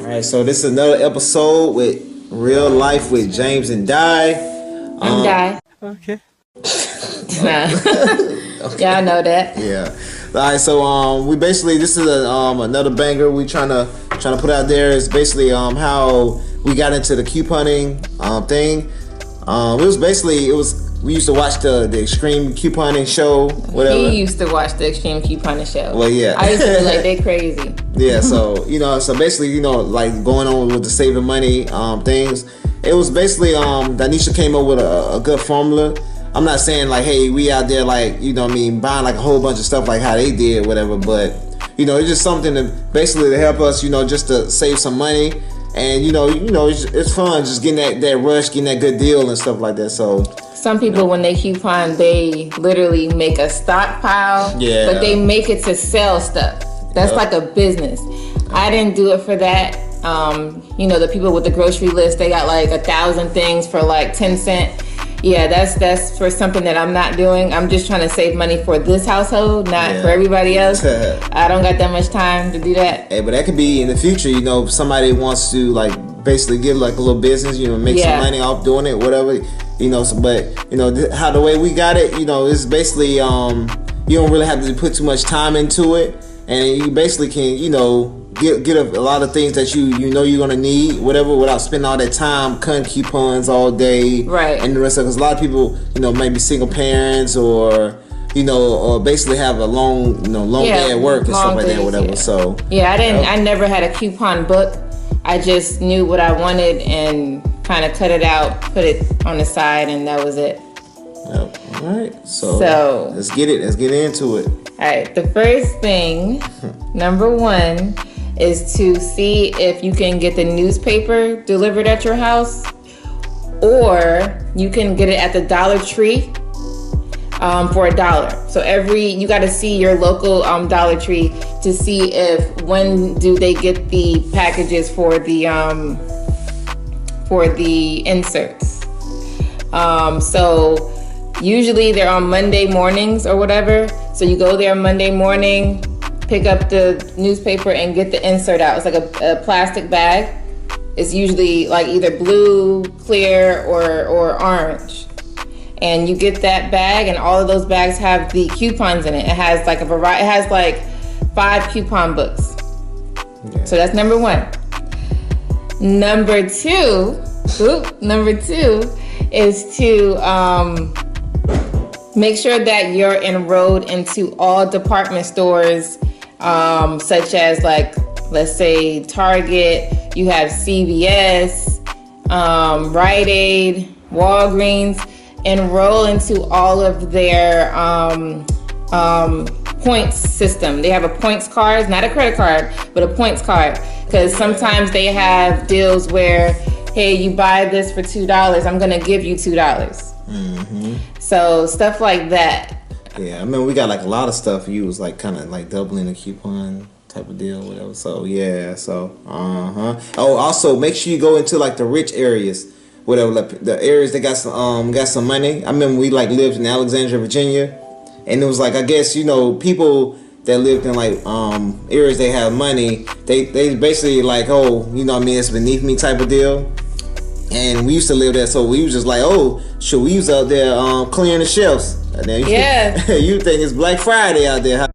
All right, so this is another episode with Real Life with James and Di. I'm Di. Okay. Nah. Yeah, I know that. Yeah. All right, so we basically, this is another banger we trying to put out there. Is basically how we got into the couponing thing. We used to watch the Extreme Couponing Show, whatever. He used to watch the Extreme Couponing Show. Well, yeah. I used to be like, they crazy. Yeah, so so basically, like going on with the saving money things. It was basically Danisha came up with a good formula. I'm not saying like, hey, we out there like, buying like a whole bunch of stuff like how they did, whatever, but it's just something to basically to help us, just to save some money. And it's fun just getting that rush, getting that good deal and stuff like that. So some people, when they coupon, they literally make a stockpile. Yeah. But they make it to sell stuff. That's like a business. I didn't do it for that. The people with the grocery list, they got like 1,000 things for like 10 cents. Yeah, that's for something that I'm not doing. I'm just trying to save money for this household, not for everybody else. I don't got that much time to do that. Hey, but that could be in the future, if somebody wants to like basically get like a little business, make some money off doing it, whatever, how the way we got it, it's basically, you don't really have to put too much time into it. And you basically can, get a lot of things that you know you're gonna need, whatever, without spending all that time cutting coupons all day, right? And the rest of it. Because a lot of people, maybe single parents or or basically have a long day at work and stuff like that, whatever. Yeah. So I never had a coupon book. I just knew what I wanted and kind of cut it out, put it on the side, and that was it. Yep. All right. So let's get into it. All right. The first thing, number one, is to see if you can get the newspaper delivered at your house, or you can get it at the Dollar Tree for $1. So you got to see your local Dollar Tree to see when do they get the packages for the inserts. So usually they're on Monday mornings or whatever. So you go there Monday morning, pick up the newspaper and get the insert out. It's like a plastic bag. It's usually like either blue, clear, or orange. And you get that bag, and all of those bags have the coupons in it. It has like it has like 5 coupon books. Okay. So that's number one. Number two is to make sure that you're enrolled into all department stores, such as like, let's say Target, you have CVS, Rite Aid, Walgreens. Enroll into all of their points system. They have a points card, not a credit card, but a points card. Because sometimes they have deals where, hey, you buy this for $2, I'm gonna give you $2. Mm-hmm. So stuff like that. Yeah, I mean, we got like a lot of stuff. You was like kind of like doubling the coupon type of deal, whatever. So yeah, Oh, also make sure you go into like the rich areas, whatever, like the areas that got some money. I remember we like lived in Alexandria, Virginia, and it was like, I guess people that lived in like areas they have money, they basically like, oh, it's beneath me type of deal. And we used to live there, so we was just like, oh, sure, we was out there clearing the shelves. And then you think it's Black Friday out there.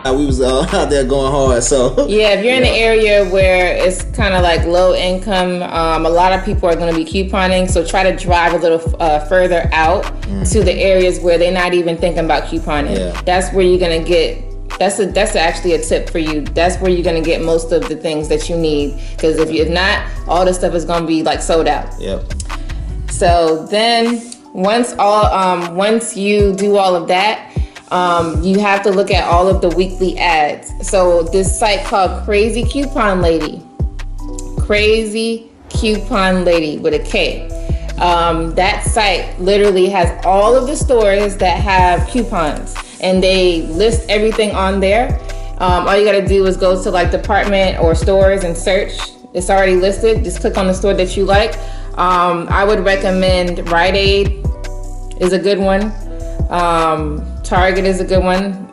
We was out there going hard, so yeah. If you're in an area where it's kind of like low income, a lot of people are going to be couponing. So try to drive a little further out to the areas where they're not even thinking about couponing. Yeah. That's where you're going to get. That's actually a tip for you. That's where you're going to get most of the things that you need. Because if not, all the stuff is going to be like sold out. Yep. So then once you do all of that, you have to look at all of the weekly ads. So this site called Crazy Coupon Lady with a K. That site literally has all of the stores that have coupons, and they list everything on there. All you gotta do is go to like department or stores and search. It's already listed. Just click on the store that you like. I would recommend Rite Aid is a good one. Target is a good one.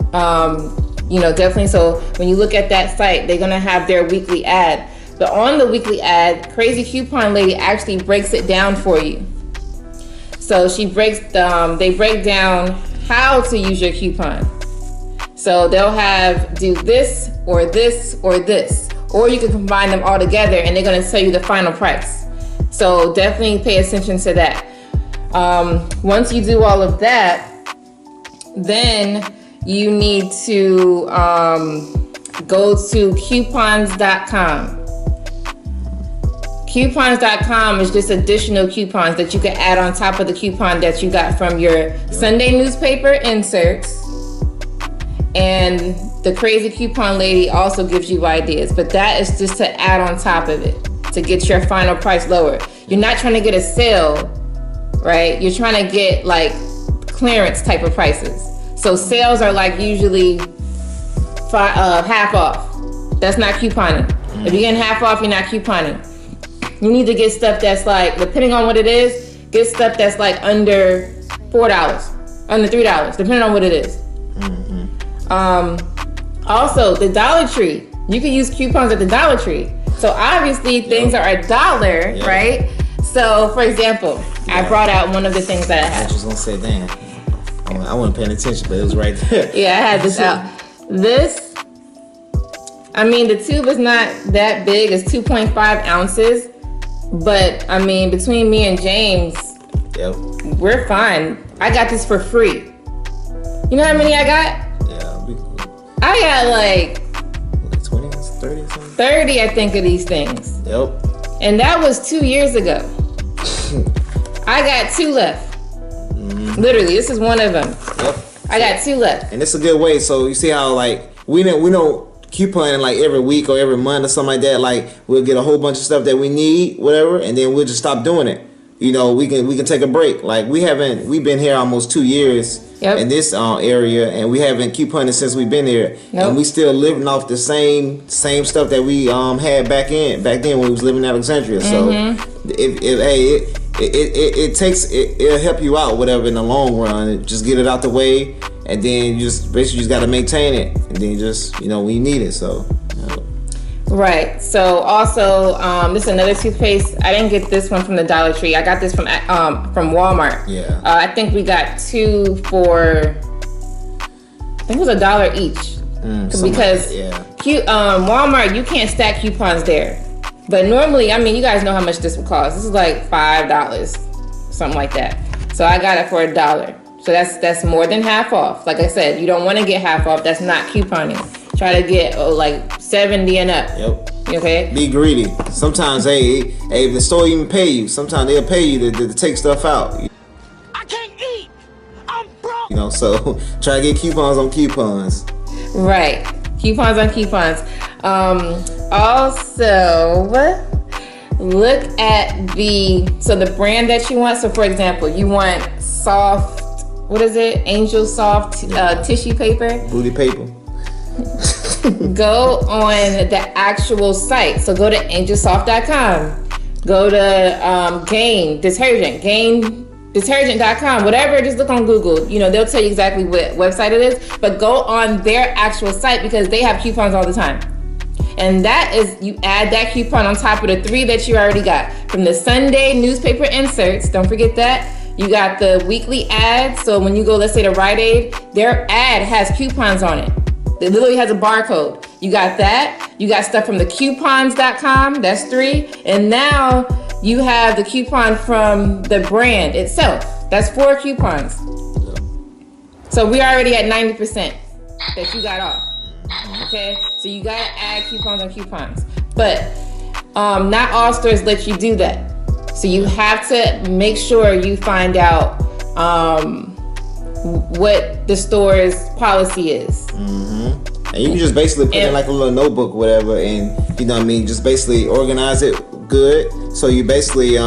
definitely. So when you look at that site, they're gonna have their weekly ad. But on the weekly ad, Crazy Coupon Lady actually breaks it down for you. So they break down how to use your coupon. So they'll have do this or this or this, or you can combine them all together, and they're gonna tell you the final price. So definitely pay attention to that. Once you do all of that, then you need to go to coupons.com. Coupons.com is just additional coupons that you can add on top of the coupon that you got from your Sunday newspaper inserts. And the Crazy Coupon Lady also gives you ideas, but that is just to add on top of it to get your final price lower. You're not trying to get a sale, right? You're trying to get like clearance type of prices. So sales are like usually half off. That's not couponing. If you're getting half off, you're not couponing. You need to get stuff that's like, depending on what it is, get stuff that's like under $4, under $3, depending on what it is. Also, the Dollar Tree. You can use coupons at the Dollar Tree. So obviously things are $1, right? So for example, I brought out one of the things that I had. I was just gonna say, damn. I wasn't paying attention, but it was right there. Yeah, I had this out. This, I mean, the tube is not that big. It's 2.5 ounces. But, I mean, between me and James, we're fine. I got this for free. You know how many I got? I got like 20, 30 something? 30, I think, of these things. Yep. And that was 2 years ago. I got 2 left. Literally, this is one of them. Yep. I got 2 left. And it's a good way. So you see how like we don't couponing like every week or every month or something like that. Like we'll get a whole bunch of stuff that we need, whatever, and then we'll just stop doing it. We can take a break. Like we've been here almost 2 years in this area, and we haven't couponing since we've been here. And we still living off the same stuff that we had back then when we was living in Alexandria. So it'll help you out, whatever, in the long run. Just get it out the way, and then you just got to maintain it, and then just when you need it. So. Right. So also, this is another toothpaste. I didn't get this one from the Dollar Tree. I got this from Walmart. Yeah. I think we got 2 for, I think it was $1 each. Because Walmart, you can't stack coupons there. But normally, I mean, you guys know how much this would cost. This is like $5, something like that. So I got it for $1. So that's more than half off. Like I said, you don't want to get half off. That's not couponing. Try to get like 70 and up. Yep. Okay. Be greedy. Sometimes, if the store even pay you, sometimes they'll pay you to take stuff out. I can't eat. I'm broke. So try to get coupons on coupons. Right. Coupons on coupons. Also, look at the brand that you want. So for example, you want soft, what is it? Angel Soft tissue paper. Booty paper. Go on the actual site. So go to angelsoft.com. Go to Gain detergent.com, whatever. Just look on Google. They'll tell you exactly what website it is. But go on their actual site because they have coupons all the time. And that is, you add that coupon on top of the 3 that you already got. From the Sunday newspaper inserts, don't forget that. You got the weekly ads. So when you go, let's say to Rite Aid, their ad has coupons on it. It literally has a barcode. You got that. You got stuff from the coupons.com. That's 3. And now you have the coupon from the brand itself. That's 4 coupons. So we're already at 90% that you got off. Okay? So you got to add coupons on coupons. But not all stores let you do that. So you have to make sure you find out what the store's policy is. And you can just basically put in like a little notebook, whatever, and just basically organize it good. So you basically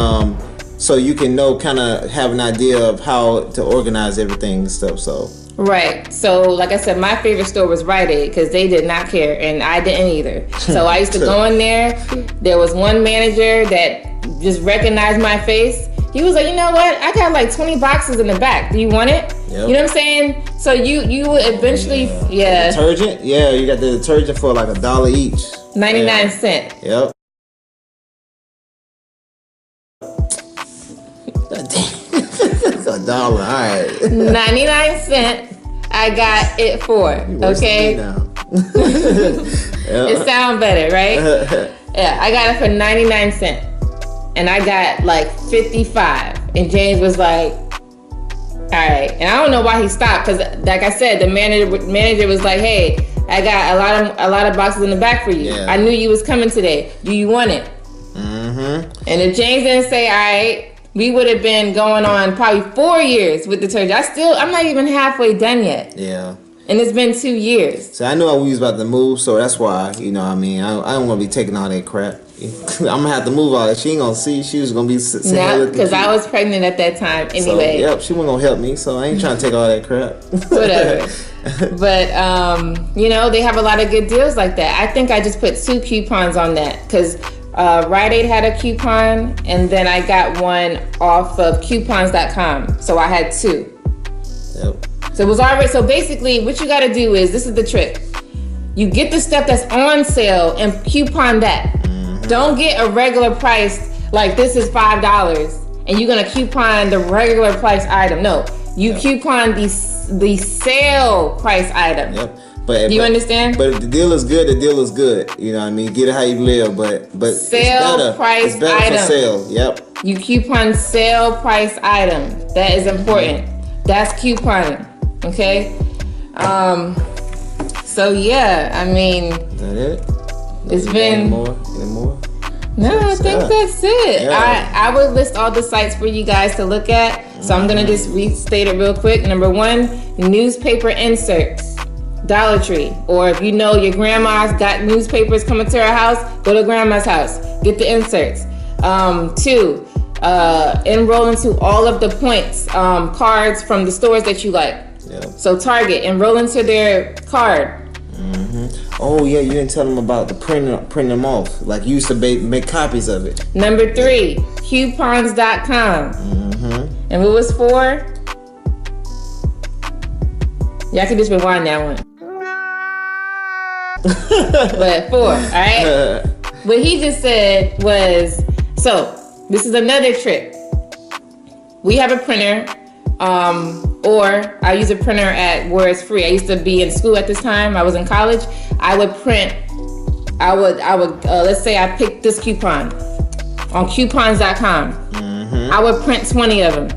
so you can kind of have an idea of how to organize everything and stuff. So right. So like I said, my favorite store was Rite Aid because they did not care, and I didn't either. So I used to go in there. There was one manager that just recognized my face. He was like, you know what? I got like 20 boxes in the back. Do you want it? Yep. You know what I'm saying? So you would eventually, yeah. Detergent? Yeah, you got the detergent for like $1 each. 99 cents. Yep. $1, all right. 99 cents. I got it for. Okay. It sounds better, right? Yeah, I got it for 99 cents. And I got like 55. And James was like, all right. And I don't know why he stopped, because like I said, the manager was like, hey, I got a lot of boxes in the back for you. Yeah. I knew you was coming today. Do you want it? Mm-hmm. And if James didn't say, all right, we would have been going on probably 4 years with detergent. I'm not even halfway done yet. Yeah. And it's been 2 years. So I knew we was about to move, so that's why, you know what I mean, I don't want to be taking all that crap. I'm going to have to move all that. She ain't going to see. She was going to be sitting there. Because I was pregnant at that time anyway. So, yep, she wasn't going to help me, so I ain't trying to take all that crap. Whatever. But, you know, they have a lot of good deals like that. I think I just put 2 coupons on that because Rite Aid had a coupon, and then I got one off of coupons.com. So I had 2. Yep. So it was already, so basically what you got to do is, this is the trick. You get the stuff that's on sale and coupon that. Mm-hmm. Don't get a regular price like this is $5 and you're going to coupon the regular price item. No, you coupon the sale price item. Yep. Do you understand? But if the deal is good, the deal is good. You know what I mean? Get it how you live, but sale price it's better item. For sale. Yep. You coupon sale price item. That is important. That's couponing. Okay. So yeah, I mean, is that it? It's been any more? No, I think that's it. Yeah. I would list all the sites for you guys to look at. So I'm gonna just restate it real quick. Number 1, newspaper inserts, Dollar Tree. Or if you know your grandma's got newspapers coming to her house, go to grandma's house, get the inserts. 2, enroll into all of the points cards from the stores that you like. Yep. So Target, enroll into their card. Mm-hmm. Oh yeah, you didn't tell them about the print them off. Like you used to make copies of it. Number 3, coupons.com. Mm-hmm. And what was 4? Y'all can just rewind that one. But 4, all right? What he just said was, so this is another trick. We have a printer, or I use a printer at where it's free. I used to be in school at this time. I was in college. I would print. I would. Let's say I picked this coupon on coupons.com. Mm-hmm. I would print 20 of them.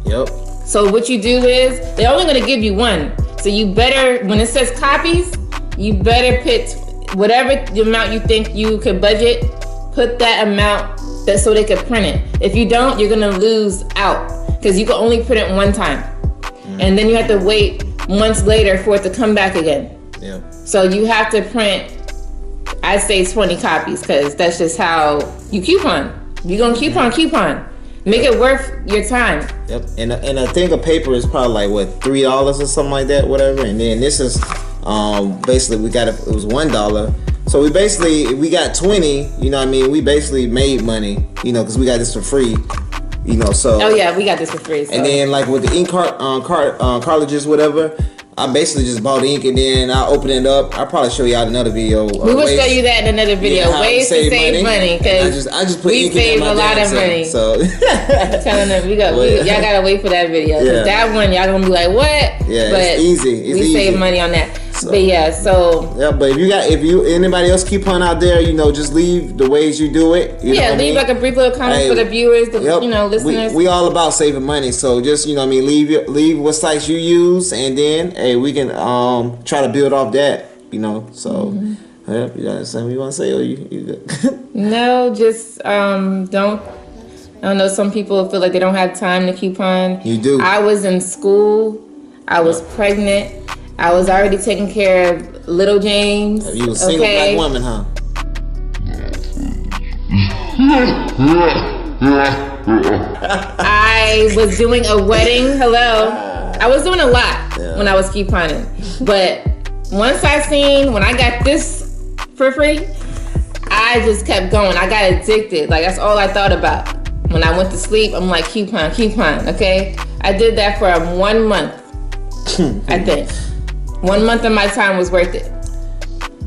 Yep. So what you do is they're only going to give you 1. So you better, when it says copies, you better put whatever the amount you think you could budget. Put that amount so they could print it. If you don't, you're going to lose out because you can only print it 1 time. And then you have to wait months later for it to come back again. Yeah. So you have to print, I say 20 copies because that's just how you coupon. You're going to coupon. Make it worth your time. Yep. And a thing of paper is probably like, what, $3 or something like that, whatever. And then this is basically it was $1. So we got 20, you know what I mean? We basically made money, you know, because we got this for free. You know, so. Oh yeah, we got this for free. So. And then like with the ink cartridges, whatever, I basically just bought ink and then I open it up. I'll probably show you out another video. We will show you that in another video. Yeah, ways to save money because I just put we ink save in a lot of money. So telling them y'all gotta wait for that video. Yeah. That one y'all gonna be like, what? Yeah, but it's easy. We save money on that. So, but yeah, so but if anybody else coupon out there, you know, just leave the ways you do it. You know what leave like a brief little comment for the viewers, you know, listeners. We all about saving money, so just, you know what I mean, leave what sites you use, and then we can try to build off that, you know. So you got something you want to say, or you good? No, just don't. I don't know. Some people feel like they don't have time to coupon. You do. I was in school. I was pregnant. I was already taking care of little James. You was a single black woman, huh? I was doing a wedding. Hello. I was doing a lot when I was couponing. But once when I got this for free, I I just kept going. I got addicted. Like, that's all I thought about. When I went to sleep, I'm like, coupon, okay? I did that for 1 month, I think. 1 month of my time was worth it.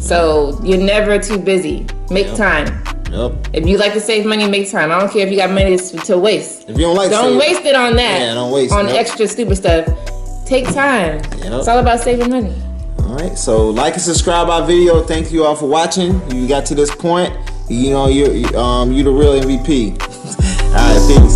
So you're never too busy. Make time. Yep. If you like to save money, make time. I don't care if you got money to waste. If you don't like don't waste it on that. Yeah, don't waste on extra stupid stuff. Take time. Yep. It's all about saving money. All right. So like and subscribe our video. Thank you all for watching. You got to this point. You know, you're the real MVP. All right. Peace.